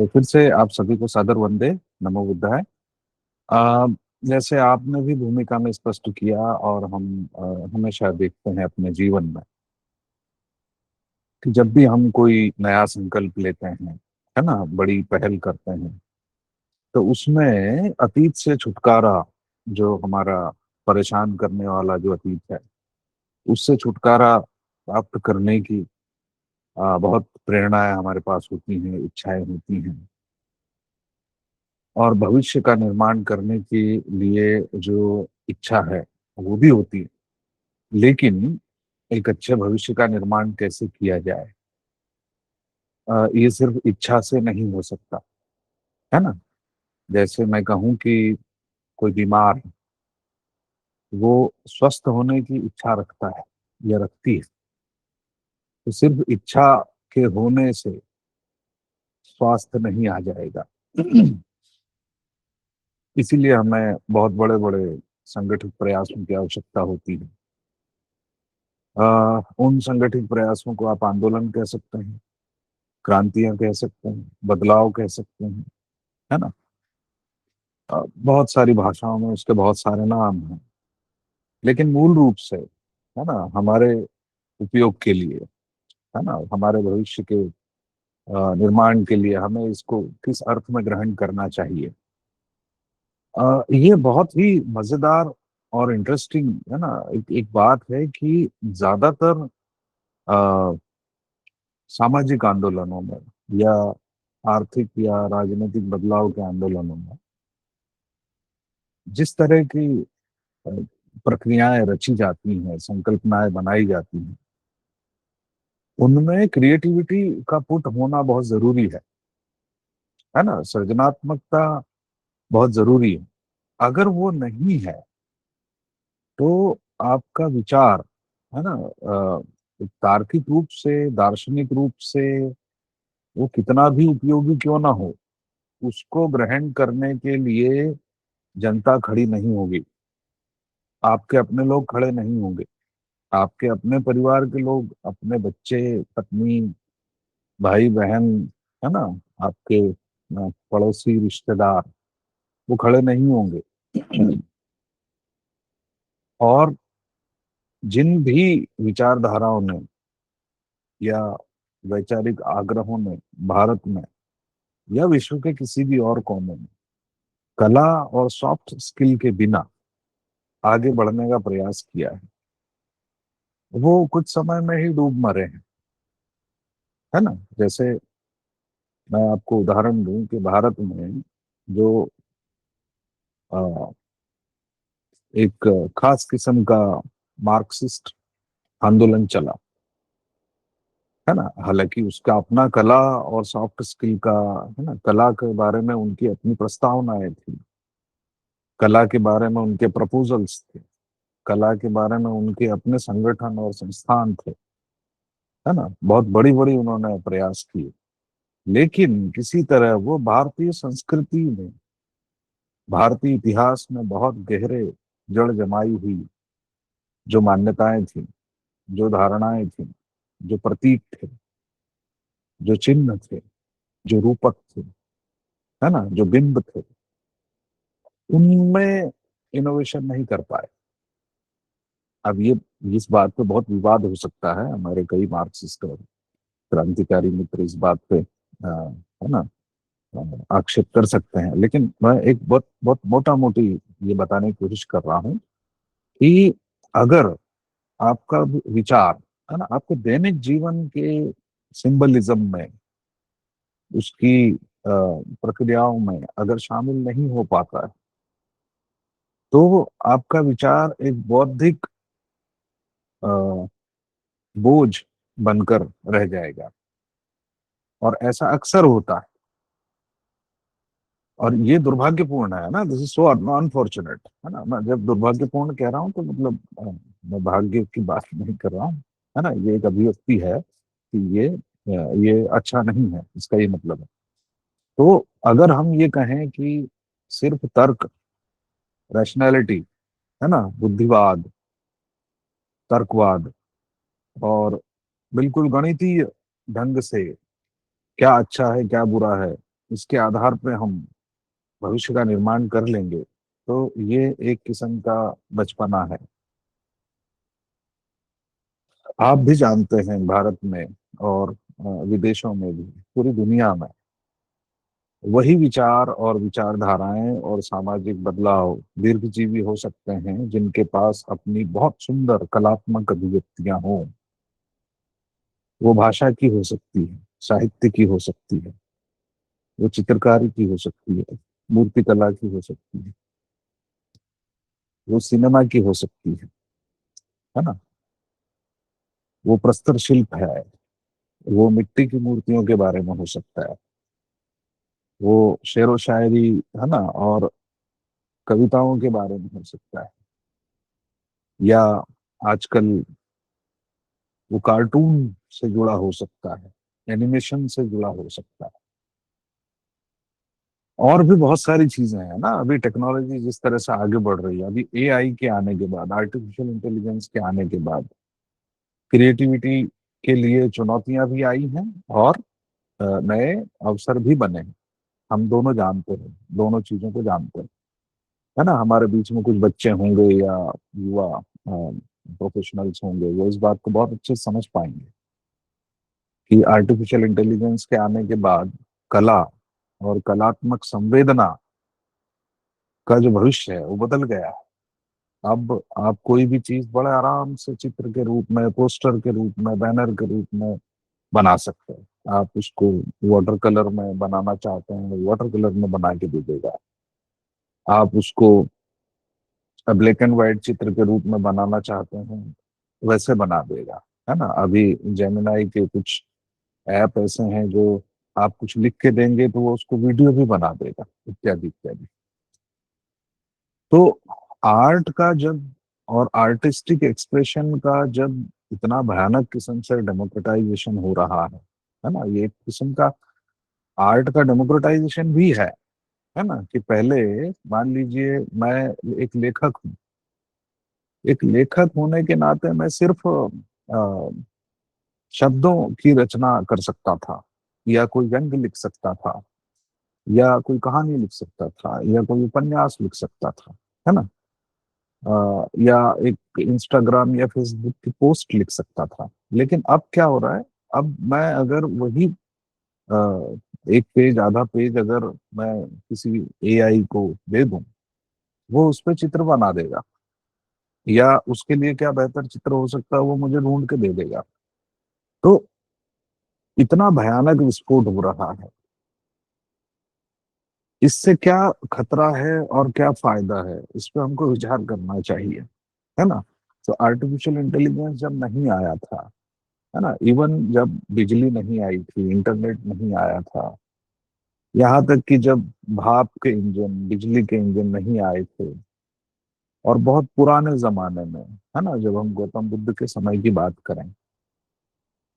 तो फिर से आप सभी को सादर वंदे, नमो बुद्धाय। आ, जैसे आपने भी भूमिका में स्पष्ट किया और हम हमेशा देखते हैं अपने जीवन में कि जब भी हम कोई नया संकल्प लेते हैं, है ना, बड़ी पहल करते हैं, तो उसमें अतीत से छुटकारा, जो हमारा परेशान करने वाला जो अतीत है, उससे छुटकारा प्राप्त करने की बहुत प्रेरणाएं हमारे पास होती हैं, इच्छाएं होती हैं। और भविष्य का निर्माण करने के लिए जो इच्छा है वो भी होती है। लेकिन एक अच्छे भविष्य का निर्माण कैसे किया जाए, ये सिर्फ इच्छा से नहीं हो सकता, है ना। जैसे मैं कहूँ कि कोई बीमार है, वो स्वस्थ होने की इच्छा रखता है या रखती है, तो सिर्फ इच्छा के होने से स्वास्थ्य नहीं आ जाएगा। इसीलिए हमें बहुत बड़े बड़े संगठित प्रयासों की आवश्यकता होती है। उन संगठित प्रयासों को आप आंदोलन कह सकते हैं, क्रांतियां कह सकते हैं, बदलाव कह सकते हैं, है ना। बहुत सारी भाषाओं में उसके बहुत सारे नाम हैं, लेकिन मूल रूप से, है ना, हमारे उपयोग के लिए, है ना, हमारे भविष्य के निर्माण के लिए हमें इसको किस अर्थ में ग्रहण करना चाहिए। ये बहुत ही मजेदार और इंटरेस्टिंग, है ना, एक बात है कि ज्यादातर अ, सामाजिक आंदोलनों में या आर्थिक या राजनीतिक बदलाव के आंदोलनों में जिस तरह की अ, प्रक्रियाएं रची जाती हैं, संकल्पनाएं बनाई जाती हैं, उनमें क्रिएटिविटी का पुट होना बहुत जरूरी है ना, सृजनात्मकता बहुत जरूरी है। अगर वो नहीं है तो आपका विचार, है ना, तार्किक रूप से, दार्शनिक रूप से वो कितना भी उपयोगी क्यों ना हो, उसको ग्रहण करने के लिए जनता खड़ी नहीं होगी, आपके अपने लोग खड़े नहीं होंगे, आपके अपने परिवार के लोग, अपने बच्चे, पत्नी, भाई बहन, है ना, आपके पड़ोसी रिश्तेदार, वो खड़े नहीं होंगे। और जिन भी विचारधाराओं ने या वैचारिक आग्रहों ने भारत में या विश्व के किसी भी और कोने में कला और सॉफ्ट स्किल के बिना आगे बढ़ने का प्रयास किया है, वो कुछ समय में ही डूब मरे हैं, है ना। जैसे मैं आपको उदाहरण दूं कि भारत में जो अ, एक खास किस्म का मार्क्सिस्ट आंदोलन चला, है ना, हालांकि उसका अपना कला और सॉफ्ट स्किल का, है ना, कला के बारे में उनकी अपनी प्रस्तावनाएं थी, कला के बारे में उनके प्रपोजल्स थे, कला के बारे में उनके अपने संगठन और संस्थान थे, है ना, बहुत बड़ी बड़ी उन्होंने प्रयास किए। लेकिन किसी तरह वो भारतीय संस्कृति में, भारतीय इतिहास में बहुत गहरे जड़ जमाई हुई जो मान्यताएं थी, जो धारणाएं थी, जो प्रतीक थे, जो चिन्ह थे, जो रूपक थे, है ना, जो बिंब थे, उनमें इनोवेशन नहीं कर पाए। अब ये इस बात पे बहुत विवाद हो सकता है, हमारे कई मार्क्सिस्ट और क्रांतिकारी मित्र इस बात पे है ना, आक्षेप कर सकते हैं, लेकिन मैं एक बहुत बहुत मोटा मोटी ये बताने की कोशिश कर रहा हूँ कि अगर आपका विचार, है ना, आपके दैनिक जीवन के सिंबलिज्म में, उसकी प्रक्रियाओं में अगर शामिल नहीं हो पाता है, तो आपका विचार एक बौद्धिक अ, बोझ बनकर रह जाएगा। और ऐसा अक्सर होता है, और ये दुर्भाग्यपूर्ण है ना, दिस इज सो अनफॉर्चुनेट, है ना। मैं जब दुर्भाग्यपूर्ण कह रहा हूँ तो मतलब मैं भाग्य की बात नहीं कर रहा हूँ, है ना, ये एक अभिव्यक्ति है कि ये अच्छा नहीं है, इसका ये मतलब है। तो अगर हम ये कहें कि सिर्फ तर्क, रैशनैलिटी, है ना, बुद्धिवाद, तर्कवाद और बिल्कुल गणितीय ढंग से क्या अच्छा है क्या बुरा है, इसके आधार पे हम भविष्य का निर्माण कर लेंगे, तो ये एक किस्म का बचपना है। आप भी जानते हैं भारत में और विदेशों में भी, पूरी दुनिया में वही विचार और विचारधाराएं और सामाजिक बदलाव दीर्घजीवी हो सकते हैं जिनके पास अपनी बहुत सुंदर कलात्मक अभिव्यक्तियां हों। वो भाषा की हो सकती है, साहित्य की हो सकती है, वो चित्रकारी की हो सकती है, मूर्ति कला की हो सकती है, वो सिनेमा की हो सकती है ना, वो प्रस्तर शिल्प है, वो मिट्टी की मूर्तियों के बारे में हो सकता है, वो शेर व शायरी, है ना, और कविताओं के बारे में हो सकता है, या आजकल वो कार्टून से जुड़ा हो सकता है, एनिमेशन से जुड़ा हो सकता है, और भी बहुत सारी चीजें हैं ना। अभी टेक्नोलॉजी जिस तरह से आगे बढ़ रही है, अभी एआई के आने के बाद, आर्टिफिशियल इंटेलिजेंस के आने के बाद क्रिएटिविटी के लिए चुनौतियां भी आई हैं और नए अवसर भी बने हैं। हम दोनों जानते हैं, दोनों चीजों को जानते हैं, है ना। हमारे बीच में कुछ बच्चे होंगे या युवा प्रोफेशनल्स होंगे, वो इस बात को बहुत अच्छे से समझ पाएंगे कि आर्टिफिशियल इंटेलिजेंस के आने के बाद कला और कलात्मक संवेदना का जो भविष्य है वो बदल गया है। अब आप कोई भी चीज बड़े आराम से चित्र के रूप में, पोस्टर के रूप में, बैनर के रूप में बना सकते हैं। आप उसको वाटर कलर में बनाना चाहते हैं, वाटर कलर में बना के दे देगा। आप उसको ब्लैक एंड व्हाइट चित्र के रूप में बनाना चाहते हैं, वैसे बना देगा, है ना। अभी जेमिनाई के कुछ ऐप ऐसे हैं जो आप कुछ लिख के देंगे तो वो उसको वीडियो भी बना देगा, इत्यादि इत्यादि। तो आर्ट का जब, और आर्टिस्टिक एक्सप्रेशन का जब इतना भयानक किस्म से डेमोक्रेटाइजेशन हो रहा है ना, ये एक किस्म का आर्ट का डेमोक्रेटाइजेशन भी है ना। कि पहले मान लीजिए मैं एक लेखक हूँ, एक लेखक होने के नाते मैं सिर्फ शब्दों की रचना कर सकता था, या कोई व्यंग्य लिख सकता था, या कोई कहानी लिख सकता था, या कोई उपन्यास लिख सकता था, है ना। या एक इंस्टाग्राम या फेसबुक की पोस्ट लिख सकता था। लेकिन अब क्या हो रहा है, अब मैं अगर वही अ, एक पेज, आधा पेज अगर मैं किसी एआई को दे दूं, वो उस पर चित्र बना देगा, या उसके लिए क्या बेहतर चित्र हो सकता है वो मुझे ढूंढ के दे देगा। तो इतना भयानक विस्फोट हो रहा है, इससे क्या खतरा है और क्या फायदा है, इस पे हमको विचार करना चाहिए, है ना। तो आर्टिफिशियल इंटेलिजेंस जब नहीं आया था, है ना, इवन जब बिजली नहीं आई थी, इंटरनेट नहीं आया था, यहाँ तक कि जब भाप के इंजन, बिजली के इंजन नहीं आए थे, और बहुत पुराने जमाने में, है ना, जब हम गौतम बुद्ध के समय की बात करें,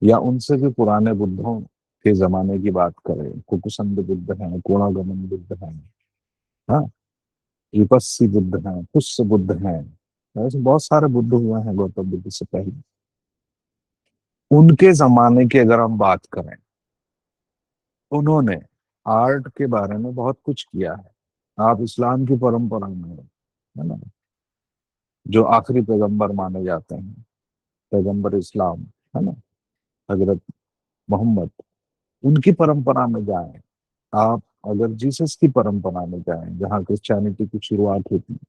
या उनसे भी पुराने बुद्धों के जमाने की बात करें, कुकुसंद बुद्ध हैं, कोणागमन बुद्ध हैं, हाँ, विपस्सी बुद्ध हैं, पुष्य बुद्ध हैं, ऐसे बहुत सारे बुद्ध हुए हैं गौतम बुद्ध से पहले। उनके जमाने की अगर हम बात करें, उन्होंने आर्ट के बारे में बहुत कुछ किया है। आप इस्लाम की परंपरा में, है ना, जो आखिरी पैगंबर माने जाते हैं, पैगंबर इस्लाम, है ना, हजरत मोहम्मद, उनकी परंपरा में जाएं। आप अगर जीसस की परंपरा में जाएं, जहाँ क्रिश्चियनिटी की शुरुआत होती है,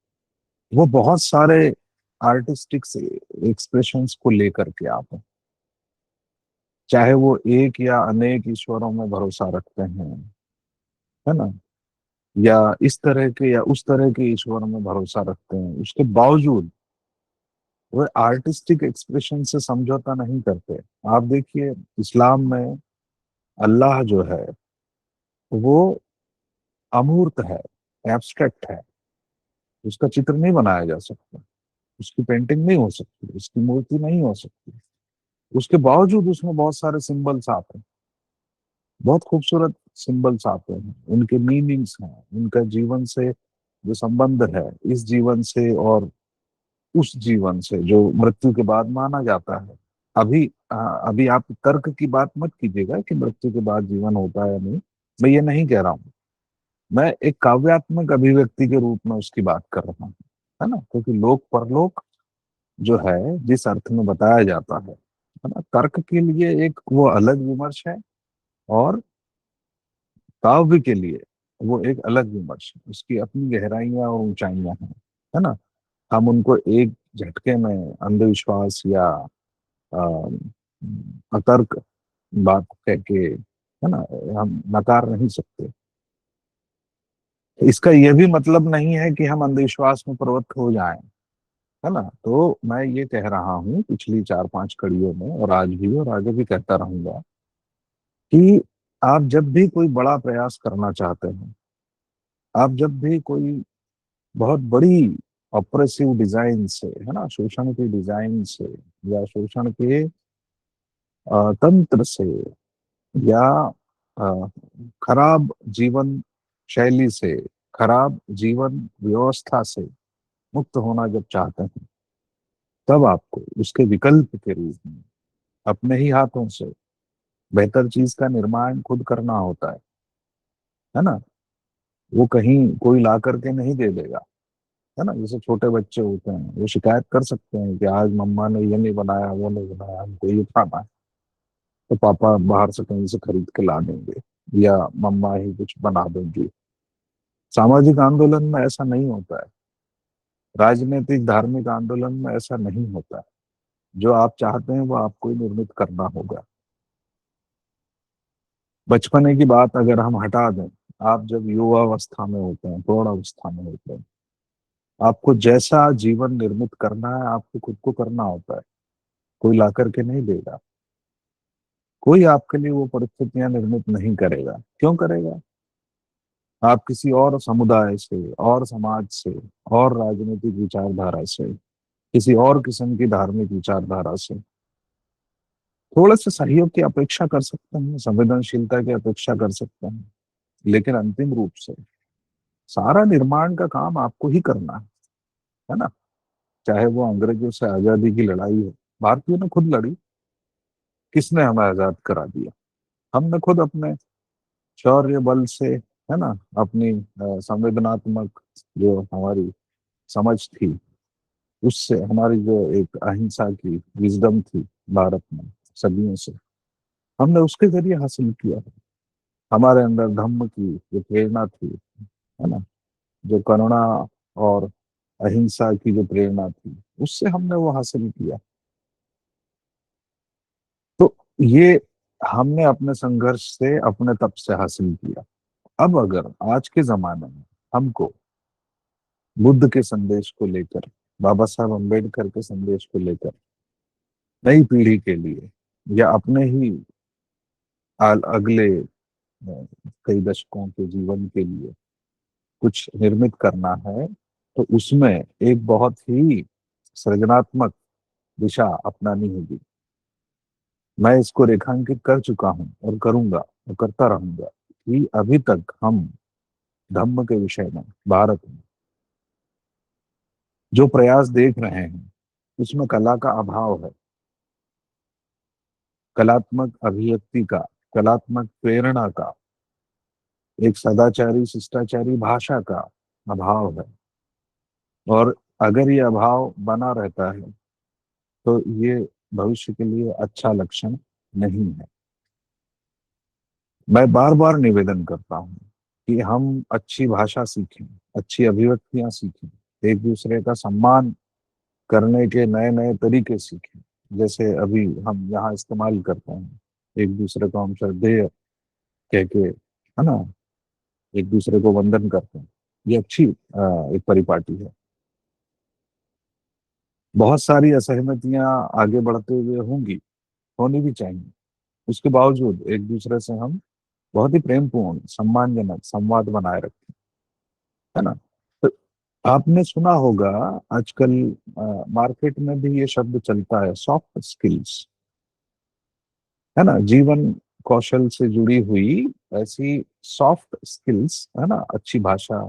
वो बहुत सारे आर्टिस्टिक से एक्सप्रेशंस को लेकर के आते हैं। चाहे वो एक या अनेक ईश्वरों में भरोसा रखते हैं, है ना, या इस तरह के या उस तरह के ईश्वर में भरोसा रखते हैं, उसके बावजूद वो आर्टिस्टिक एक्सप्रेशन से समझौता नहीं करते। आप देखिए, इस्लाम में अल्लाह जो है वो अमूर्त है, एब्स्ट्रैक्ट है, उसका चित्र नहीं बनाया जा सकता, उसकी पेंटिंग नहीं हो सकती, उसकी मूर्ति नहीं हो सकती। उसके बावजूद उसमें बहुत सारे सिंबल्स आते हैं, बहुत खूबसूरत सिंबल्स आते हैं, उनके मीनिंग्स हैं, उनका जीवन से जो संबंध है, इस जीवन से और उस जीवन से जो मृत्यु के बाद माना जाता है। अभी अभी आप तर्क की बात मत कीजिएगा कि मृत्यु के बाद जीवन होता है या नहीं। मैं ये नहीं कह रहा हूँ, मैं एक काव्यात्मक अभिव्यक्ति के रूप में उसकी बात कर रहा हूँ, है ना। क्योंकि लोक परलोक जो है जिस अर्थ में बताया जाता है ना, तर्क के लिए एक वो अलग विमर्श है, और काव्य के लिए वो एक अलग विमर्श है। उसकी अपनी गहराइयां और ऊंचाइयां हैं, है ना। हम उनको एक झटके में अंधविश्वास या अ, अतर्क बात कह के, है ना, हम नकार नहीं सकते। इसका यह भी मतलब नहीं है कि हम अंधविश्वास में प्रवृत्त हो जाएं, है ना। तो मैं ये कह रहा हूँ पिछली 4-5 कड़ियों में, और आज भी और आगे भी कहता रहूंगा, कि आप जब भी कोई बड़ा प्रयास करना चाहते हैं, आप जब भी कोई बहुत बड़ी ऑपरेसिव डिजाइन से, है ना, शोषण के डिजाइन से, या शोषण के तंत्र से, या अ, खराब जीवन शैली से, खराब जीवन व्यवस्था से मुक्त होना जब चाहते हैं, तब आपको उसके विकल्प के रूप में अपने ही हाथों से बेहतर चीज का निर्माण खुद करना होता है ना। वो कहीं कोई ला करके नहीं दे देगा, है ना। जैसे छोटे बच्चे होते हैं, वो शिकायत कर सकते हैं कि आज मम्मा ने ये नहीं बनाया, वो नहीं बनाया, हमको ये खाना है, तो पापा बाहर से कहीं से खरीद के ला देंगे, या मम्मा ही कुछ बना देंगी। सामाजिक आंदोलन में ऐसा नहीं होता है, राजनीतिक धार्मिक आंदोलन में ऐसा नहीं होता है। जो आप चाहते हैं वो आपको ही निर्मित करना होगा। बचपने की बात अगर हम हटा दें, आप जब युवावस्था में होते हैं, प्रौढ़ावस्था में होते हैं, आपको जैसा जीवन निर्मित करना है आपको खुद को करना होता है। कोई ला करके नहीं देगा, कोई आपके लिए वो परिस्थितियां निर्मित नहीं करेगा। क्यों करेगा? आप किसी और समुदाय से, और समाज से, और राजनीतिक विचारधारा से, किसी और किस्म की धार्मिक विचारधारा से थोड़े से सहयोग की अपेक्षा कर सकते हैं, संवेदनशीलता की अपेक्षा कर सकते हैं, लेकिन अंतिम रूप से सारा निर्माण का काम आपको ही करना है ना। चाहे वो अंग्रेजों से आजादी की लड़ाई हो, भारतीयों ने खुद लड़ी, किसने हमें आजाद करा दिया? हमने खुद अपने शौर्य बल से, है ना, अपनी संवेदनात्मक जो हमारी समझ थी, उससे, हमारी जो एक अहिंसा की विजडम थी भारत में सदियों से, हमने उसके जरिए हासिल किया। हमारे अंदर धम्म की जो प्रेरणा थी, है ना, जो करुणा और अहिंसा की जो प्रेरणा थी, उससे हमने वो हासिल किया। तो ये हमने अपने संघर्ष से, अपने तप से हासिल किया। अब अगर आज के जमाने में हमको बुद्ध के संदेश को लेकर, बाबा साहब अम्बेडकर के संदेश को लेकर, नई पीढ़ी के लिए, या अपने ही अगले कई दशकों के जीवन के लिए कुछ निर्मित करना है, तो उसमें एक बहुत ही सृजनात्मक दिशा अपनानी होगी। मैं इसको रेखांकित कर चुका हूं और करूंगा और करता रहूंगा, कि अभी तक हम धम्म के विषय में भारत में जो प्रयास देख रहे हैं, उसमें कला का अभाव है, कलात्मक अभिव्यक्ति का, कलात्मक प्रेरणा का, एक सदाचारी शिष्टाचारी भाषा का अभाव है। और अगर ये अभाव बना रहता है, तो ये भविष्य के लिए अच्छा लक्षण नहीं है। मैं बार बार निवेदन करता हूँ कि हम अच्छी भाषा सीखें, अच्छी अभिव्यक्तियां सीखें, एक दूसरे का सम्मान करने के नए नए तरीके सीखें। जैसे अभी हम यहाँ इस्तेमाल करते हैं, एक दूसरे को हम श्रद्धेय कह के, है ना, एक दूसरे को वंदन करते हैं। ये अच्छी एक परिपाटी है। बहुत सारी असहमतियां आगे बढ़ते हुए होंगी, होनी भी चाहिए। उसके बावजूद एक दूसरे से हम बहुत ही प्रेमपूर्ण, सम्मानजनक संवाद बनाए रखें, है ना। तो आपने सुना होगा आजकल मार्केट में भी ये शब्द चलता है, सॉफ्ट स्किल्स, है ना, जीवन कौशल से जुड़ी हुई ऐसी सॉफ्ट स्किल्स, है ना, अच्छी भाषा,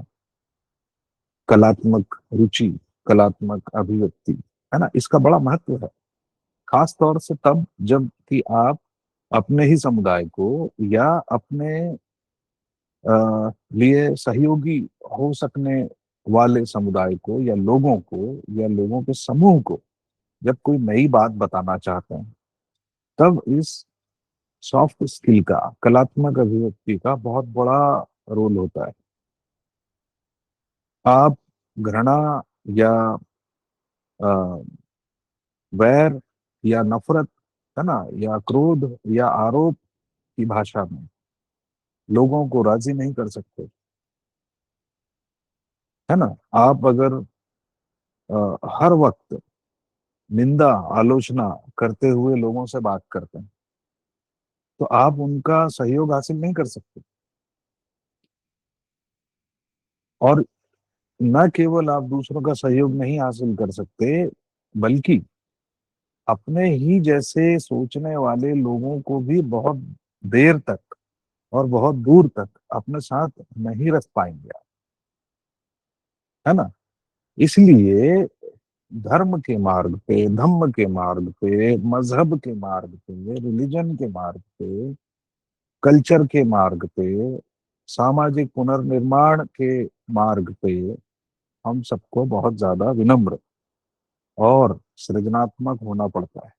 कलात्मक रुचि, कलात्मक अभिव्यक्ति, है ना, इसका बड़ा महत्व है। खास तौर से तब जब कि आप अपने ही समुदाय को, या अपने लिए सहयोगी हो सकने वाले समुदाय को या लोगों को या लोगों के समूह को जब कोई नई बात बताना चाहते हैं, तब इस सॉफ्ट स्किल का, कलात्मक अभिव्यक्ति का बहुत बड़ा रोल होता है। आप घृणा या अ, वैर या नफरत, है ना, या क्रोध या आरोप की भाषा में लोगों को राजी नहीं कर सकते, है ना। आप अगर हर वक्त निंदा, आलोचना करते हुए लोगों से बात करते हैं, तो आप उनका सहयोग हासिल नहीं कर सकते। और न केवल आप दूसरों का सहयोग नहीं हासिल कर सकते, बल्कि अपने ही जैसे सोचने वाले लोगों को भी बहुत देर तक और बहुत दूर तक अपने साथ नहीं रख पाएंगे आप, है ना। इसलिए धर्म के मार्ग पे, धम्म के मार्ग पे, मजहब के मार्ग पे, रिलीजन के मार्ग पे, कल्चर के मार्ग पे, सामाजिक पुनर्निर्माण के मार्ग पे हम सबको बहुत ज्यादा विनम्र और सृजनात्मक होना पड़ता है।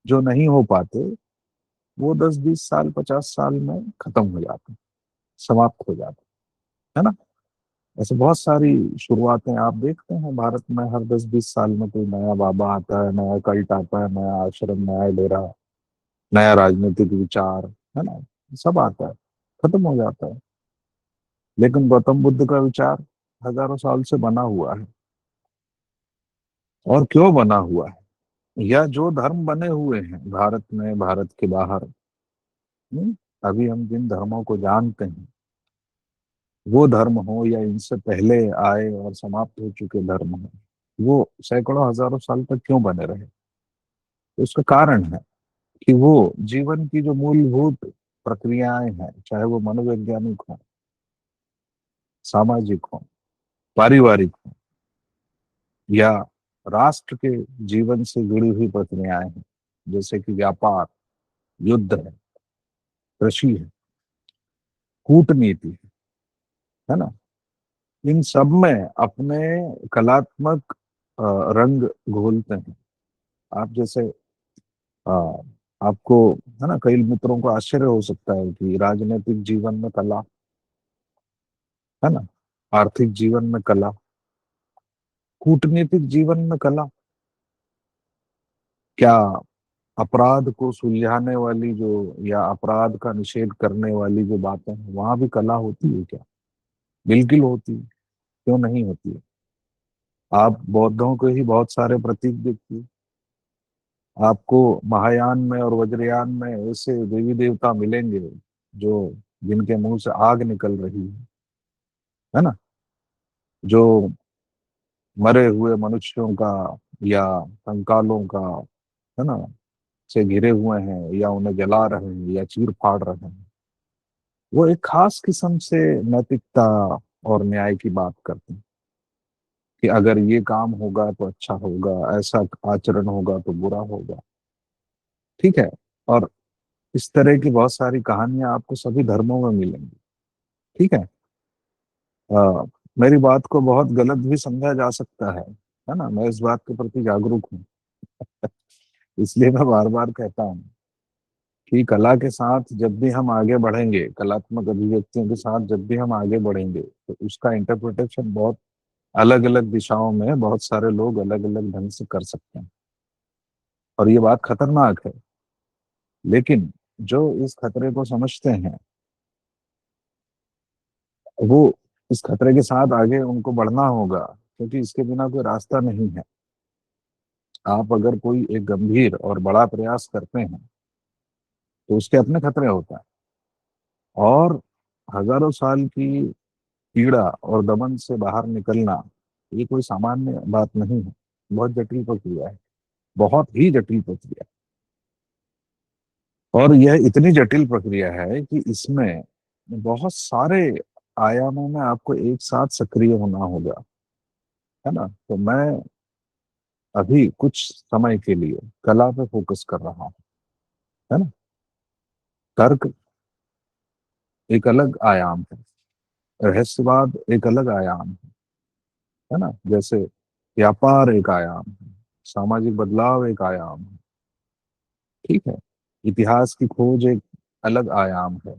जो नहीं हो पाते वो 10-20 साल, 50 साल में खत्म हो जाते हैं, समाप्त हो जाते हैं, है ना। ऐसे बहुत सारी शुरुआतें आप देखते हैं भारत में, हर 10-20 साल में कोई नया बाबा आता है, नया कल्ट आता है, नया आश्रम, नया डेरा, नया राजनीतिक विचार, है ना, सब आता है, खत्म हो जाता है। लेकिन गौतम बुद्ध का विचार हजारों साल से बना हुआ है। और क्यों बना हुआ है, या जो धर्म बने हुए हैं भारत में, भारत के बाहर, अभी हम जिन धर्मों को जानते हैं, वो धर्म हो या इनसे पहले आए और समाप्त हो चुके धर्म हो, वो सैकड़ों हजारों साल तक क्यों बने रहे। तो इसका कारण है कि वो जीवन की जो मूलभूत प्रक्रियाएं हैं, चाहे वो मनोवैज्ञानिक हो, सामाजिक हो, पारिवारिक हो, या राष्ट्र के जीवन से जुड़ी हुई प्रक्रियाएं हैं, जैसे कि व्यापार, युद्ध है, कृषि है, कूटनीति है ना, इन सब में अपने कलात्मक अ, रंग घोलते हैं। आप जैसे अ, आपको, है ना, कई मित्रों को आश्चर्य हो सकता है कि राजनीतिक जीवन में कला, है ना, आर्थिक जीवन में कला, कूटनीतिक जीवन में कला, क्या अपराध को सुलझाने वाली जो, या अपराध का निषेध करने वाली जो बातें हैं, वहां भी कला होती है क्या? बिल्कुल होती है। क्यों नहीं होती है? आप बौद्धों के ही बहुत सारे प्रतीक देखिए। आपको महायान में और वज्रयान में ऐसे देवी देवता मिलेंगे जो, जिनके मुंह से आग निकल रही है ना, जो मरे हुए मनुष्यों का या कंकालों का, है ना, से घिरे हुए हैं, या उन्हें जला रहे हैं या चीर फाड़ रहे हैं। वो एक खास किस्म से नैतिकता और न्याय की बात करते हैं कि अगर ये काम होगा तो अच्छा होगा, ऐसा आचरण होगा तो बुरा होगा। ठीक है। और इस तरह की बहुत सारी कहानियां आपको सभी धर्मों में मिलेंगी। ठीक है। अ, मेरी बात को बहुत गलत भी समझा जा सकता है ना, मैं इस बात के प्रति जागरूक हूँ। इसलिए मैं बार बार कहता हूँ कि कला के साथ जब भी हम आगे बढ़ेंगे, कलात्मक अभिव्यक्तियों के साथ जब भी हम आगे बढ़ेंगे, तो उसका इंटरप्रिटेशन बहुत अलग अलग दिशाओं में बहुत सारे लोग अलग अलग ढंग से कर सकते हैं। और ये बात खतरनाक है, लेकिन जो इस खतरे को समझते हैं, वो इस खतरे के साथ आगे उनको बढ़ना होगा, क्योंकि इसके बिना कोई रास्ता नहीं है। आप अगर कोई एक गंभीर और बड़ा प्रयास करते हैं, तो उसके अपने खतरे होता है। और हजारों साल की पीड़ा और दमन से बाहर निकलना, ये कोई सामान्य बात नहीं है। बहुत जटिल प्रक्रिया है, बहुत ही जटिल प्रक्रिया है। और यह इतनी जटिल प्रक्रिया है कि इसमें बहुत सारे आयामों में आपको एक साथ सक्रिय होना होगा, है ना। तो मैं अभी कुछ समय के लिए कला पे फोकस कर रहा हूँ, है ना। तर्क एक अलग आयाम है, रहस्यवाद एक अलग आयाम है ना। जैसे व्यापार एक आयाम है, सामाजिक बदलाव एक आयाम है, ठीक है। इतिहास की खोज एक अलग आयाम है।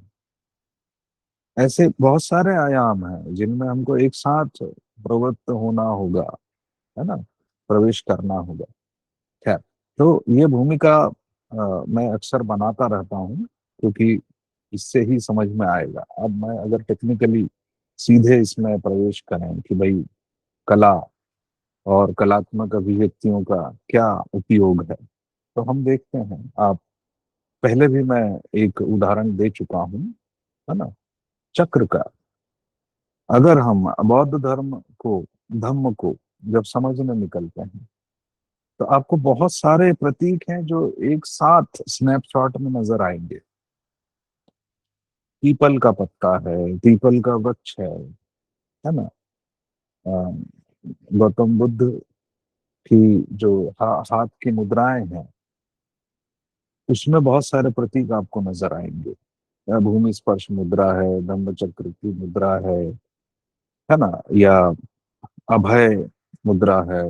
ऐसे बहुत सारे आयाम हैं जिनमें हमको एक साथ प्रवृत्त होना होगा, है ना, प्रवेश करना होगा। खैर, तो ये भूमिका मैं अक्सर बनाता रहता हूँ, क्योंकि इससे ही समझ में आएगा। अब मैं अगर टेक्निकली सीधे इसमें प्रवेश करें कि भाई कला और कलात्मक अभिव्यक्तियों का क्या उपयोग है, तो हम देखते हैं। आप पहले भी मैं एक उदाहरण दे चुका हूँ, है ना, चक्र का। अगर हम बौद्ध धम्म को जब समझने निकलते हैं, तो आपको बहुत सारे प्रतीक हैं जो एक साथ स्नैपशॉट में नजर आएंगे। पीपल का पत्ता है, पीपल का वृक्ष है ना। अ, गौतम बुद्ध की जो हाथ की मुद्राएं हैं, उसमें बहुत सारे प्रतीक आपको नजर आएंगे। भूमि स्पर्श मुद्रा है, धम्म चक्र की मुद्रा है ना, या अभय मुद्रा है।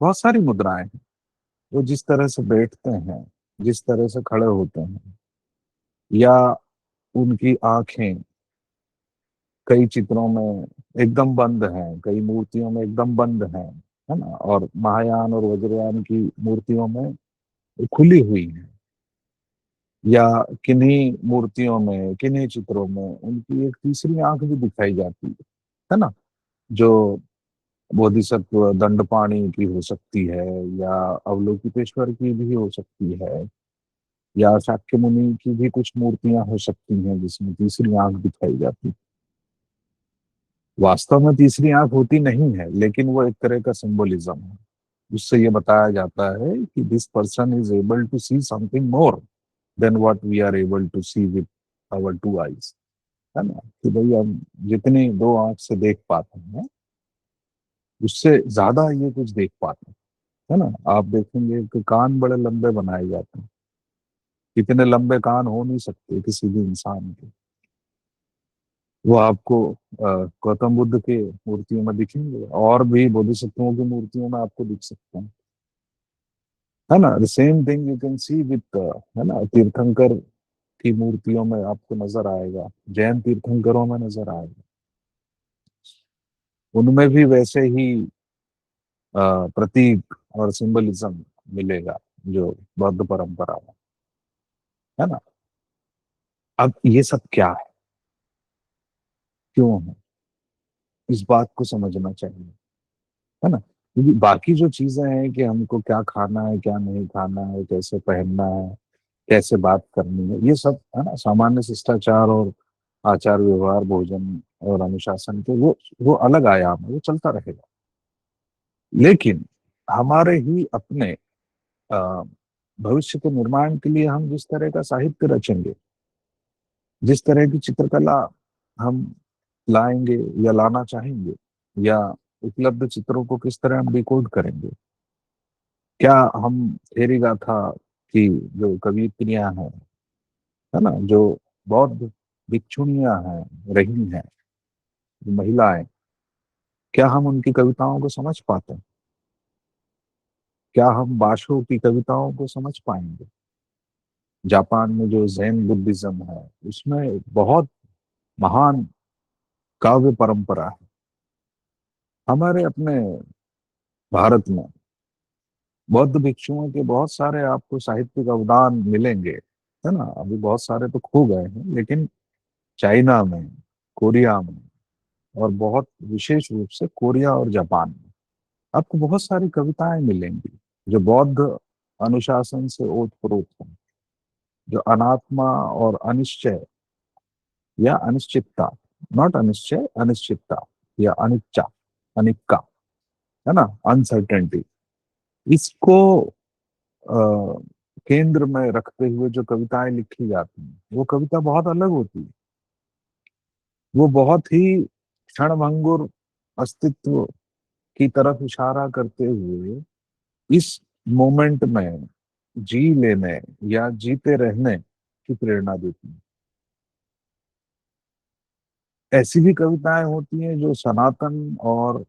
बहुत सारी मुद्राएं हैं। वो जिस तरह से बैठते हैं, जिस तरह से खड़े होते हैं, या उनकी आंखें कई चित्रों में एकदम बंद हैं, कई मूर्तियों में एकदम बंद हैं, है ना, और महायान और वज्रयान की मूर्तियों में खुली हुई हैं। या किन्हीं मूर्तियों में, किन्हीं चित्रों में उनकी एक तीसरी आंख भी दिखाई जाती है ना, जो बोधिसत्व दंडपाणि की हो सकती है, या अवलोकितेश्वर की भी हो सकती है, या शाक्य मुनि की भी कुछ मूर्तियां हो सकती हैं जिसमें तीसरी आंख दिखाई जाती है। वास्तव में तीसरी आंख होती नहीं है, लेकिन वो एक तरह का सिंबलिज्म है। उससे ये बताया जाता है कि this person is able to see something more than what we are able to see with our two eyes, है ना। कि भाई हम जितनी दो आंख से देख पाते हैं, उससे ज्यादा ये कुछ देख पाते हैं, है ना। आप देखेंगे कि कान बड़े लंबे बनाए जाते हैं। इतने लंबे कान हो नहीं सकते किसी भी इंसान के। वो आपको गौतम बुद्ध के मूर्तियों में दिखेंगे, और भी बोधिसत्वों की मूर्तियों में आपको दिख सकते हैं, है ना। The same thing you can see with, है ना, तीर्थंकर की मूर्तियों में आपको नजर आएगा, जैन तीर्थंकरों में नजर आएगा। उनमें भी वैसे ही प्रतीक और सिंबलिज्म मिलेगा जो बौद्ध परंपरा में, है ना। अब ये सब क्या है, क्यों है, इस बात को समझना चाहिए, है ना। क्योंकि बाकी जो चीजें हैं कि हमको क्या खाना है, क्या नहीं खाना है, कैसे पहनना है, कैसे बात करनी है, ये सब, है ना, सामान्य शिष्टाचार और आचार व्यवहार, भोजन और अनुशासन के, वो अलग आयाम है, वो चलता रहेगा। लेकिन हमारे ही अपने अ, भविष्य के निर्माण के लिए हम जिस तरह का साहित्य रचेंगे, जिस तरह की चित्रकला हम लाएंगे या लाना चाहेंगे, या उपलब्ध चित्रों को किस तरह हम डिकोड करेंगे, क्या हम थेरी गाथा की जो कवियत्रियां हैं, है ना, जो बौद्ध भिक्षुणियां हैं, रही हैं, जो महिलाएं, क्या हम उनकी कविताओं को समझ पाते हैं? क्या हम बाशो की कविताओं को समझ पाएंगे? जापान में जो जैन बुद्धिज्म है, उसमें बहुत महान काव्य परंपरा है। हमारे अपने भारत में बौद्ध भिक्षुओं के बहुत सारे आपको साहित्यिक अवदान मिलेंगे, है ना। अभी बहुत सारे तो खो गए हैं, लेकिन चाइना में, कोरिया में, और बहुत विशेष रूप से कोरिया और जापान में आपको बहुत सारी कविताएं मिलेंगी जो बौद्ध अनुशासन से ओतप्रोत हैं, जो अनात्मा और अनिश्चय या अनिश्चितता, नॉट अनिश्चय, अनिश्चितता या अनिच्चा, अनिक्का, है ना, अनसर्टेनिटी, इसको अ, केंद्र में रखते हुए जो कविताएं लिखी जाती हैं, वो कविता बहुत अलग होती है। वो बहुत ही क्षणभंगुर अस्तित्व की तरफ इशारा करते हुए इस मोमेंट में जी लेने या जीते रहने की प्रेरणा देती है। ऐसी भी कविताएं होती हैं जो सनातन और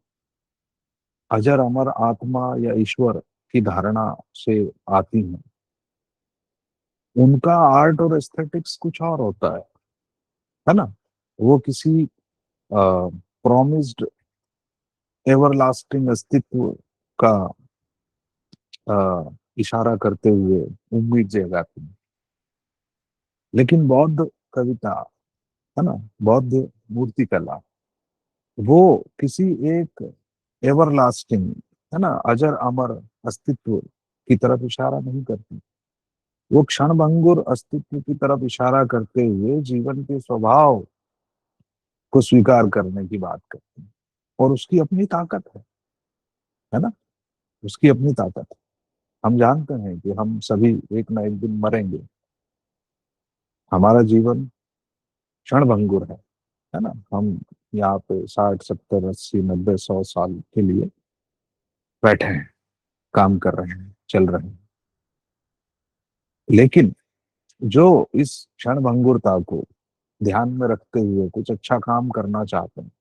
अजर अमर आत्मा या ईश्वर की धारणा से आती हैं। उनका आर्ट और एस्थेटिक्स कुछ और होता है ना। वो किसी प्रॉमिस्ड एवरलास्टिंग अस्तित्व का इशारा करते हुए उम्मीद जगाती है। लेकिन बौद्ध कविता, है ना, बौद्ध मूर्ति कला, वो किसी एक एवरलास्टिंग, है ना, अजर अमर अस्तित्व की तरफ इशारा नहीं करती। वो क्षणभंगुर अस्तित्व की तरफ इशारा करते हुए जीवन के स्वभाव को स्वीकार करने की बात करती है। और उसकी अपनी ताकत है ना, उसकी अपनी ताकत है। हम जानते हैं कि हम सभी एक ना एक दिन मरेंगे। हमारा जीवन क्षणभंगुर है ना। हम यहाँ पे 60 70 80 90 100 साल के लिए बैठे हैं, काम कर रहे हैं, चल रहे हैं। लेकिन जो इस क्षणभंगुरता को ध्यान में रखते हुए कुछ अच्छा काम करना चाहते हैं,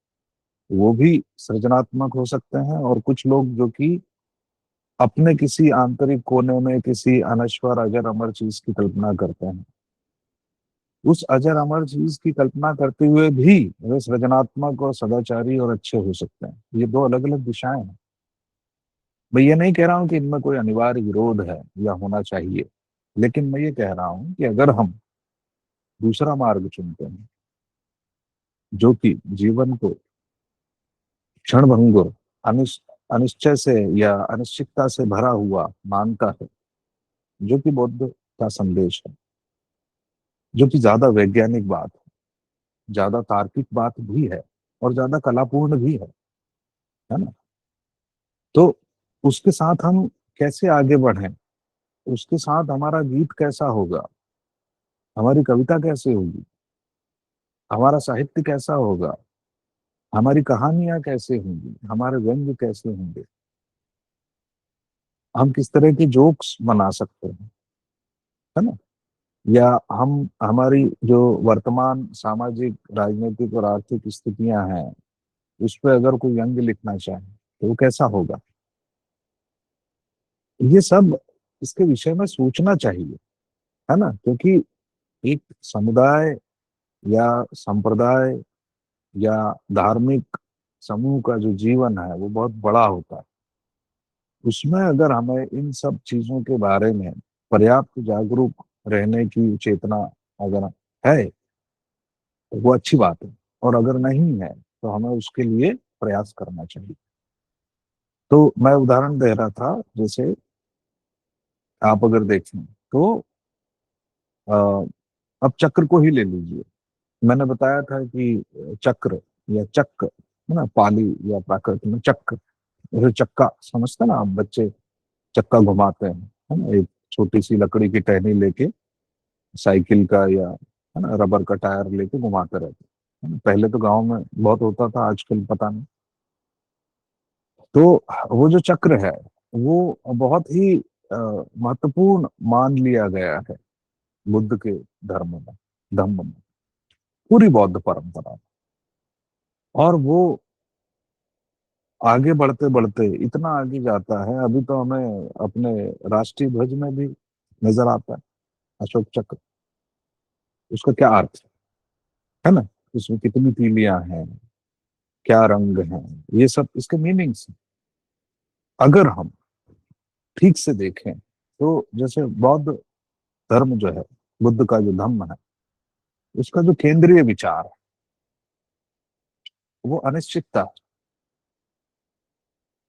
वो भी सृजनात्मक हो सकते हैं। और कुछ लोग जो कि अपने किसी आंतरिक कोने में किसी अनश्वर अजर अमर चीज की कल्पना करते हैं, उस अजर अमर चीज की कल्पना करते हुए भी वे सृजनात्मक और सदाचारी और अच्छे हो सकते हैं। ये दो अलग अलग दिशाएं हैं। मैं ये नहीं कह रहा हूं कि इनमें कोई अनिवार्य विरोध है या होना चाहिए, लेकिन मैं ये कह रहा हूं कि अगर हम दूसरा मार्ग चुनते हैं जो कि जीवन को क्षणभंगुर अनिश्चय से या अनिश्चितता से भरा हुआ मानता है, जो कि बुद्ध का संदेश है, जो कि ज्यादा वैज्ञानिक बात है, ज्यादा तार्किक बात भी है और ज्यादा कलापूर्ण भी है ना। तो उसके साथ हम कैसे आगे बढ़ें, उसके साथ हमारा गीत कैसा होगा, हमारी कविता कैसे होगी, हमारा साहित्य कैसा होगा, हमारी कहानियां कैसे होंगी, हमारे व्यंग्य कैसे होंगे, हम किस तरह के जोक्स बना सकते हैं, है ना। या हम हमारी जो वर्तमान सामाजिक राजनीतिक और आर्थिक स्थितियां हैं उस पर अगर कोई व्यंग्य लिखना चाहे तो वो कैसा होगा। ये सब इसके विषय में सोचना चाहिए, है ना। क्योंकि एक समुदाय या संप्रदाय या धार्मिक समूह का जो जीवन है वो बहुत बड़ा होता है। उसमें अगर हमें इन सब चीजों के बारे में पर्याप्त जागरूक रहने की चेतना अगर है तो वो अच्छी बात है। और अगर नहीं है तो हमें उसके लिए प्रयास करना चाहिए। तो मैं उदाहरण दे रहा था, जैसे आप अगर देखें तो अ, अब चक्र को ही ले लीजिए। मैंने बताया था कि चक्र या चक्र, है ना, पाली या प्राकृत में चक्र, जैसे चक्का समझते ना आप, बच्चे चक्का घुमाते हैं, है ना, एक छोटी सी लकड़ी की टहनी लेके साइकिल का या, है ना, रबर का टायर लेके घुमाते रहते हैं, है ना? पहले तो गांव में बहुत होता था, आजकल पता नहीं। तो वो जो चक्र है वो बहुत ही महत्वपूर्ण मान लिया गया है बुद्ध के धर्म में, धम्म में, पूरी बौद्ध परंपरा में। और वो आगे बढ़ते बढ़ते इतना आगे जाता है, अभी तो हमें अपने राष्ट्रीय ध्वज में भी नजर आता है अशोक चक्र। उसका क्या अर्थ है ना, उसमें कितनी तीलियां हैं, क्या रंग हैं, ये सब इसके मीनिंग्स हैं। अगर हम ठीक से देखें तो जैसे बौद्ध धर्म जो है, बुद्ध का जो धम्म है, उसका जो केंद्रीय विचार है वो अनिश्चितता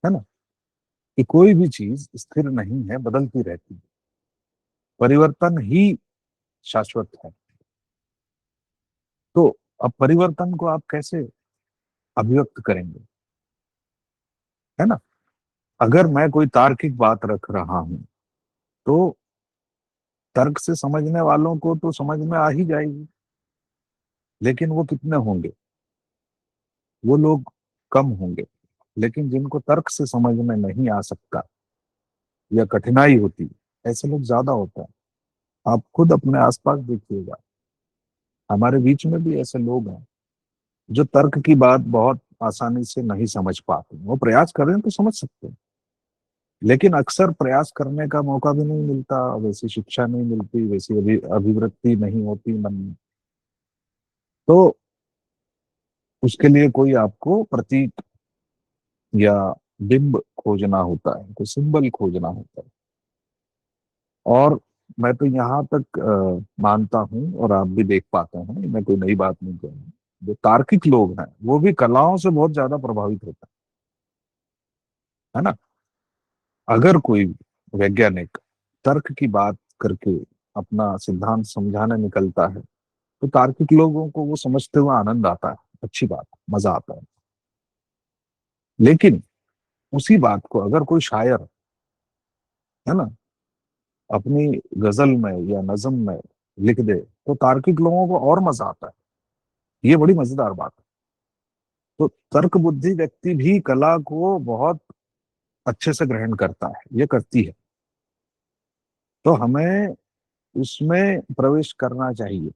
है ना, कि कोई भी चीज स्थिर नहीं है, बदलती रहती है, परिवर्तन ही शाश्वत है। तो अब परिवर्तन को आप कैसे अभिव्यक्त करेंगे, है ना। अगर मैं कोई तार्किक बात रख रहा हूं तो तर्क से समझने वालों को तो समझ में आ ही जाएगी, लेकिन वो कितने होंगे, वो लोग कम होंगे। लेकिन जिनको तर्क से समझ में नहीं आ सकता या कठिनाई होती है, ऐसे लोग ज्यादा होते हैं। आप खुद अपने आसपास देखिएगा, हमारे बीच में भी ऐसे लोग हैं जो तर्क की बात बहुत आसानी से नहीं समझ पाते, वो प्रयास करें तो समझ सकते हैं, लेकिन अक्सर प्रयास करने का मौका भी नहीं मिलता, वैसी शिक्षा नहीं मिलती, वैसी अभिवृत्ति नहीं होती मन में। तो उसके लिए कोई आपको प्रतीक या बिंब खोजना होता है, कोई सिंबल खोजना होता है। और मैं तो यहाँ तक मानता हूँ, और आप भी देख पाते हैं, मैं कोई नई बात नहीं कह रहा हूँ, जो तार्किक लोग हैं वो भी कलाओं से बहुत ज्यादा प्रभावित होते हैं, है ना। अगर कोई वैज्ञानिक तर्क की बात करके अपना सिद्धांत समझाने निकलता है, तो तार्किक लोगों को वो समझते हुए आनंद आता है, अच्छी बात, मजा आता है। लेकिन उसी बात को अगर कोई शायर, है ना, अपनी गजल में या नज्म में लिख दे, तो तार्किक लोगों को और मजा आता है। ये बड़ी मजेदार बात है। तो तर्क बुद्धि व्यक्ति भी कला को बहुत अच्छे से ग्रहण करता है, ये करती है। तो हमें उसमें प्रवेश करना चाहिए,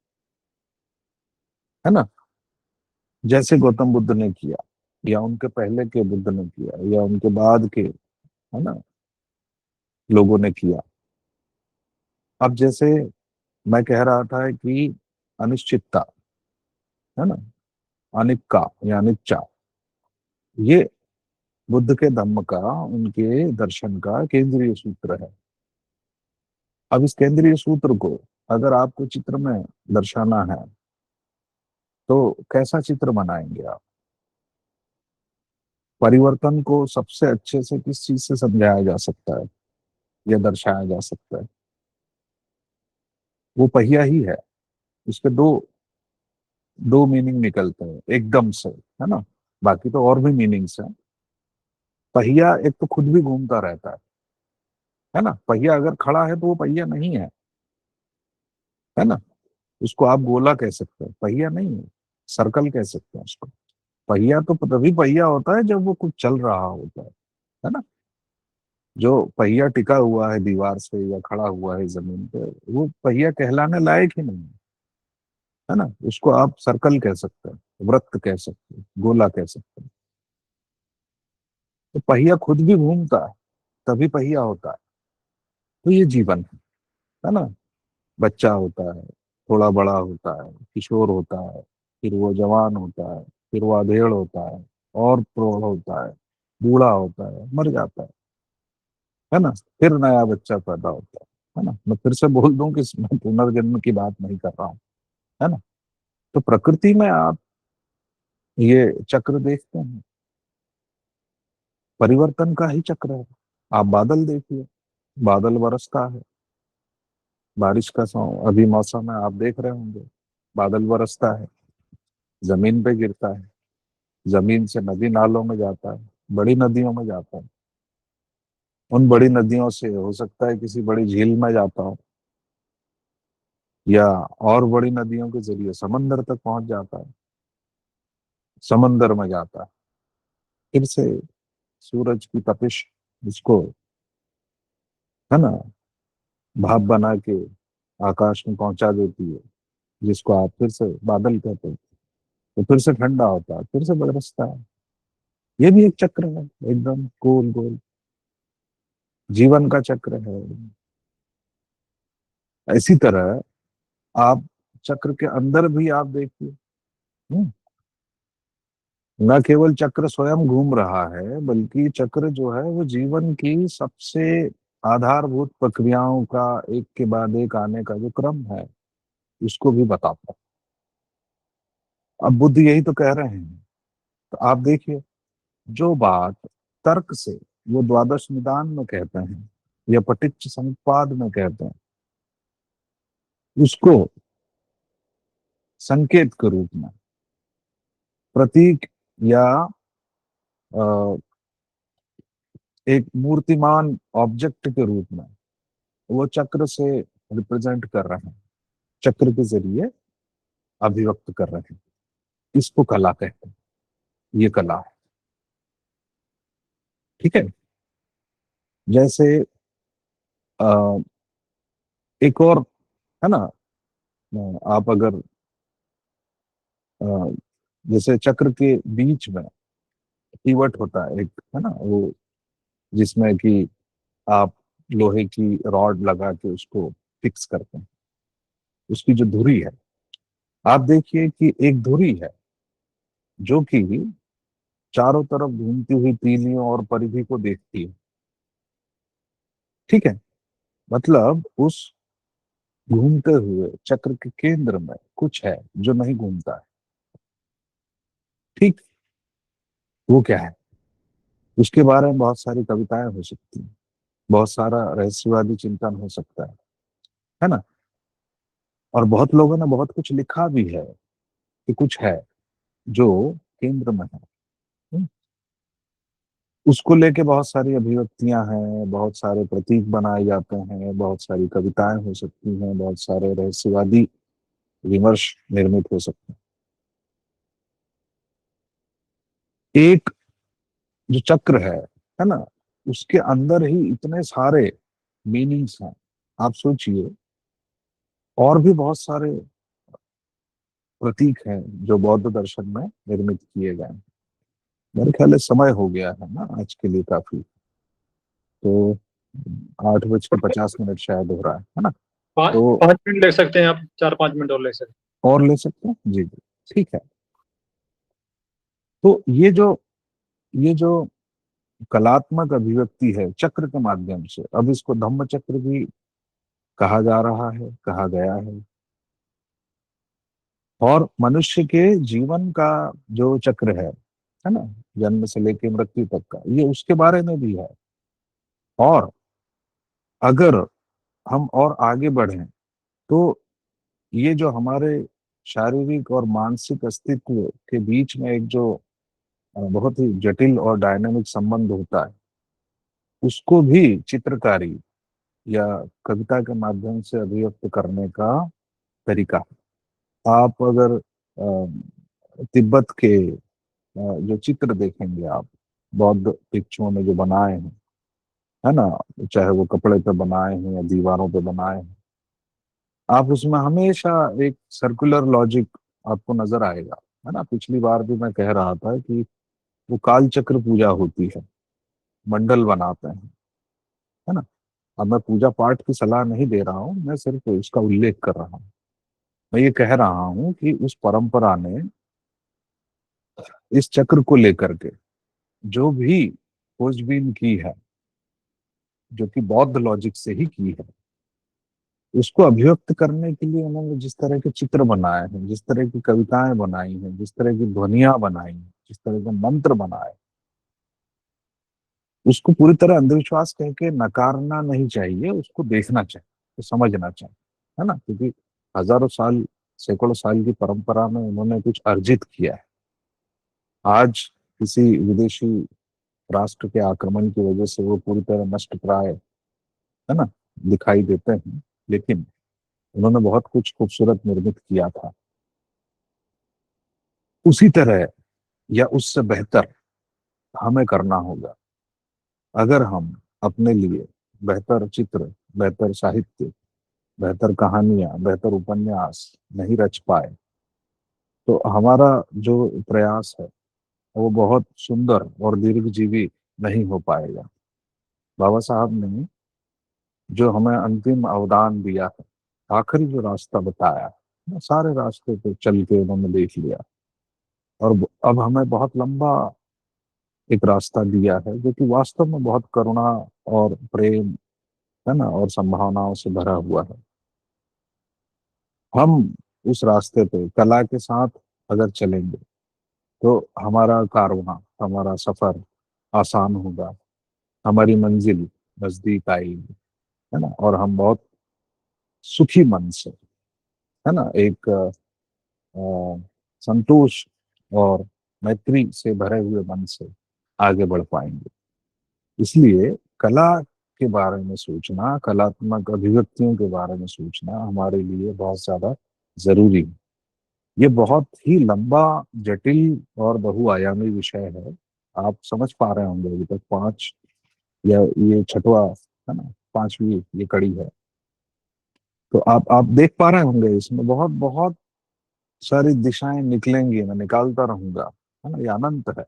है ना। जैसे गौतम बुद्ध ने किया, या उनके पहले के बुद्ध ने किया, या उनके बाद के, है ना, लोगों ने किया। अब जैसे मैं कह रहा था कि अनिश्चितता, है ना, अनिक्का या अनिच्चा, ये बुद्ध के धम्म का, उनके दर्शन का केंद्रीय सूत्र है। अब इस केंद्रीय सूत्र को अगर आपको चित्र में दर्शाना है, तो कैसा चित्र बनाएंगे आप? परिवर्तन को सबसे अच्छे से किस चीज से समझाया जा सकता है या दर्शाया जा सकता है? वो पहिया ही है। उसके दो दो मीनिंग निकलते हैं एकदम से, है ना। बाकी तो और भी मीनिंग्स हैं। पहिया एक तो खुद भी घूमता रहता है ना। पहिया अगर खड़ा है तो वो पहिया नहीं है ना। उसको आप गोला कह सकते हैं, पहिया नहीं है। सर्कल कह सकते हैं उसको। पहिया तो तभी पहिया होता है जब वो कुछ चल रहा होता है ना। जो पहिया टिका हुआ है दीवार से या खड़ा हुआ है जमीन पे, वो पहिया कहलाने लायक ही नहीं है ना। उसको आप सर्कल कह सकते हैं, वृत्त कह सकते हैं, गोला कह सकते हैं। तो पहिया खुद भी घूमता है, तभी पहिया होता है। तो ये जीवन है ना। बच्चा होता है, थोड़ा बड़ा होता है, किशोर होता है, फिर वो जवान होता है, फिर वो अधेड़ होता है, और प्रौढ़ होता है, बूढ़ा होता है, मर जाता है ना। फिर नया बच्चा पैदा होता है ना। मैं फिर से बोल दूं कि मैं पुनर्जन्म की बात नहीं कर रहा हूँ, है ना। तो प्रकृति में आप ये चक्र देखते हैं, परिवर्तन का ही चक्र है। आप बादल देखिए, बादल बरसता है, बारिश का अभी मौसम है, आप देख रहे होंगे। बादल बरसता है, जमीन पे गिरता है, जमीन से नदी नालों में जाता है, बड़ी नदियों में जाता है। उन बड़ी नदियों से हो सकता है किसी बड़ी झील में जाता हो, या और बड़ी नदियों के जरिए समंदर तक पहुंच जाता है, समंदर में जाता है। फिर से सूरज की तपिश उसको, है ना, भाप बना के आकाश में पहुंचा देती है, जिसको आप फिर से बादल कहते हैं। तो फिर से ठंडा होता है, फिर से बरसता है। ये भी एक चक्र है, एकदम गोल गोल, जीवन का चक्र है। इसी तरह आप चक्र के अंदर भी आप देखिए, हम्म, न केवल चक्र स्वयं घूम रहा है, बल्कि चक्र जो है वो जीवन की सबसे आधारभूत प्रक्रियाओं का एक के बाद एक आने का जो क्रम है, उसको भी बताता है। अब बुद्ध यही तो कह रहे हैं। तो आप देखिए, जो बात तर्क से वो द्वादश निदान में कहते हैं या पटिच्च समुप्पाद में कहते हैं, उसको संकेत के रूप में, प्रतीक या एक मूर्तिमान ऑब्जेक्ट के रूप में वो चक्र से रिप्रेजेंट कर रहे हैं, चक्र के जरिए अभिव्यक्त कर रहे हैं। इसको कला कहते हैं, ये कला है। ठीक है। जैसे अ, एक और, है ना, आप अगर जैसे चक्र के बीच में पीवट होता है एक, है ना, वो जिसमें कि आप लोहे की रॉड लगा के उसको फिक्स करते हैं, उसकी जो धुरी है, आप देखिए कि एक धुरी है जो कि चारों तरफ घूमती हुई तीलियों और परिधि को देखती है। ठीक है, मतलब उस घूमते हुए चक्र के केंद्र में कुछ है जो नहीं घूमता है। ठीक, वो क्या है? उसके बारे में बहुत सारी कविताएं हो सकती हैं, बहुत सारा रहस्यवादी चिंतन हो सकता है ना। और बहुत लोगों ने बहुत कुछ लिखा भी है कि कुछ है जो केंद्र में है। हम्म, उसको लेके बहुत सारी अभिव्यक्तियां हैं, बहुत सारे प्रतीक बनाए जाते हैं, बहुत सारी कविताएं हो सकती हैं, बहुत सारे रहस्यवादी विमर्श निर्मित हो सकते हैं। एक जो चक्र है ना, उसके अंदर ही इतने सारे मीनिंग्स हैं। आप सोचिए, और भी बहुत सारे प्रतीक हैं जो बौद्ध दर्शन में निर्मित किए गए हैं। मेरे ख्याल से समय हो गया है ना आज के लिए काफी। तो 8:50 शायद हो रहा है ना। पाँच तो 5 मिनट ले सकते हैं आप, 4-5 मिनट और ले सकते और ले सकते हैं जी जी, ठीक है। तो ये जो कलात्मक अभिव्यक्ति है चक्र के माध्यम से, अब इसको धम्म चक्र भी कहा जा रहा है, कहा गया है। और मनुष्य के जीवन का जो चक्र है ना, जन्म से लेकर मृत्यु तक का, ये उसके बारे में भी है। और अगर हम और आगे बढ़ें तो ये जो हमारे शारीरिक और मानसिक अस्तित्व के बीच में एक जो बहुत ही जटिल और डायनामिक संबंध होता है, उसको भी चित्रकारी या कविता के माध्यम से अभिव्यक्त करने का तरीका है। आप अगर तिब्बत के जो चित्र देखेंगे आप, बौद्ध भिक्षुओं ने जो बनाए हैं, है ना, चाहे वो कपड़े पे बनाए हैं या दीवारों पे बनाए हैं, आप उसमें हमेशा एक सर्कुलर लॉजिक आपको नजर आएगा। है ना, पिछली बार भी मैं कह रहा था कि वो काल चक्र पूजा होती है, मंडल बनाते हैं, है ना। अब मैं पूजा पाठ की सलाह नहीं दे रहा हूँ, मैं सिर्फ उसका उल्लेख कर रहा हूँ। मैं ये कह रहा हूँ कि उस परंपरा ने इस चक्र को लेकर के जो भी खोजबीन की है, जो कि बौद्ध लॉजिक से ही की है, उसको अभिव्यक्त करने के लिए उन्होंने जिस तरह के चित्र बनाए हैं, जिस तरह की कविताएं बनाई हैं, जिस तरह की ध्वनियां बनाई हैं, जिस तरह के मंत्र बनाए, उसको पूरी तरह अंधविश्वास कह के नकारना नहीं चाहिए, उसको देखना चाहिए, तो समझना चाहिए, है ना। क्योंकि हजारों साल, सैकड़ों साल की परंपरा में उन्होंने कुछ अर्जित किया है। आज किसी विदेशी राष्ट्र के आक्रमण की वजह से वो पूरी तरह नष्ट प्राय, है ना, दिखाई देते हैं, लेकिन उन्होंने बहुत कुछ खूबसूरत निर्मित किया था। उसी तरह या उससे बेहतर हमें करना होगा, अगर हम अपने लिए बेहतर चित्र, बेहतर साहित्य, बेहतर कहानियां, बेहतर उपन्यास नहीं रच पाए, तो हमारा जो प्रयास है वो बहुत सुंदर और दीर्घजीवी नहीं हो पाएगा। बाबा साहब ने जो हमें अंतिम अवदान दिया है, आखिरी जो रास्ता बताया है, सारे रास्ते पे चल के उन्होंने देख लिया, और अब हमें बहुत लंबा एक रास्ता दिया है जो कि वास्तव में बहुत करुणा और प्रेम, है ना, और संभावनाओं से भरा हुआ है। हम उस रास्ते पे कला के साथ अगर चलेंगे तो हमारा कारवां, हमारा सफर आसान होगा, हमारी मंजिल नजदीक आएगी, है ना, और हम बहुत सुखी मन से, है ना, एक संतोष और मैत्री से भरे हुए मन से आगे बढ़ पाएंगे। इसलिए कला के बारे में सोचना, कलात्मक अभिव्यक्तियों के बारे में सोचना हमारे लिए बहुत ज्यादा जरूरी है। ये बहुत ही लंबा, जटिल और बहुआयामी विषय है। आप समझ पा रहे होंगे, अभी तक पांच, या ये छठवा, है ना, पांचवी ये कड़ी है। तो आप देख पा रहे होंगे इसमें बहुत बहुत सारी दिशाएं निकलेंगी, मैं निकालता रहूंगा, है ना, ये अनंत है।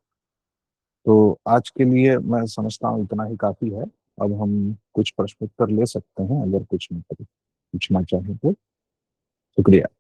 तो आज के लिए मैं समझता हूँ इतना ही काफी है। अब हम कुछ प्रश्नोत्तर ले सकते हैं, अगर कुछ मतलब पूछना चाहें तो। शुक्रिया।